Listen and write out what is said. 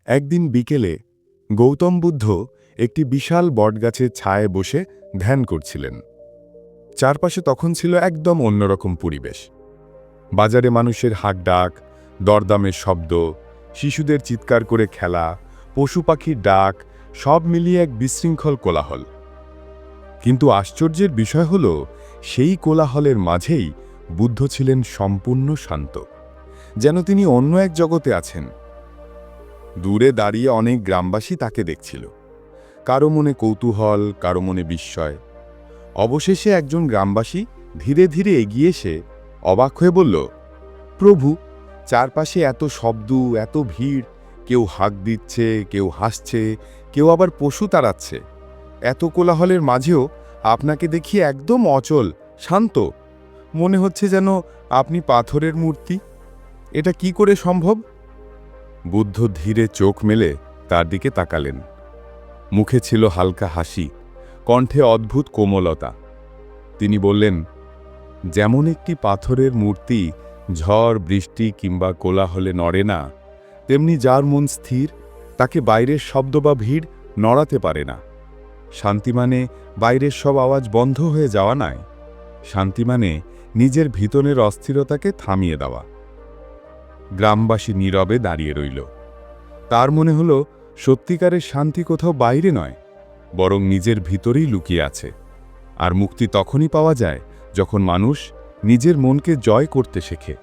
একদিন বিকেলে গৌতম বুদ্ধ একটি বিশাল বটগাছের ছায়ায় বসে ধ্যান করছিলেন। চারপাশে তখন ছিল একদম অন্যরকম পরিবেশ। বাজারে মানুষের হাঁকডাক, দরদামের শব্দ, শিশুদের চিৎকার করে খেলা, পশু পাখির ডাক, সব মিলিয়ে এক বিশৃঙ্খল কোলাহল। কিন্তু আশ্চর্যের বিষয় হল, সেই কোলাহলের মাঝেই বুদ্ধ ছিলেন সম্পূর্ণ শান্ত, যেন তিনি অন্য এক জগতে আছেন। দূরে দাঁড়িয়ে অনেক গ্রামবাসী তাকে দেখছিল, কারো মনে কৌতূহল, কারো মনে বিস্ময়। অবশেষে একজন গ্রামবাসী ধীরে ধীরে এগিয়ে এসে অবাক হয়ে বলল, প্রভু, চারপাশে এত শব্দ, এত ভিড়, কেউ হাঁক দিচ্ছে, কেউ হাসছে, কেউ আবার পশু তাড়াচ্ছে। এত কোলাহলের মাঝেও আপনাকে দেখি একদম অচল, শান্ত। মনে হচ্ছে যেন আপনি পাথরের মূর্তি। এটা কি করে সম্ভব? বুদ্ধ ধীরে চোখ মেলে তার দিকে তাকালেন। মুখে ছিল হালকা হাসি, কণ্ঠে অদ্ভুত কোমলতা। তিনি বললেন, যেমন একটি পাথরের মূর্তি ঝড়, বৃষ্টি কিংবা কোলাহলে নড়ে না, তেমনি যার মন স্থির, তাকে বাইরের শব্দ বা ভিড় নড়াতে পারে না। শান্তি মানে বাইরের সব আওয়াজ বন্ধ হয়ে যাওয়া নয়। শান্তি মানে নিজের ভিতরের অস্থিরতাকে থামিয়ে দেওয়া। গ্রামবাসী নীরবে দাঁড়িয়ে রইল। তার মনে হলো, সত্যিকারের শান্তি কোথাও বাইরে নয়, বরং নিজের ভিতরেই লুকিয়ে আছে। আর মুক্তি তখনই পাওয়া যায় যখন মানুষ নিজের মনকে জয় করতে শেখে।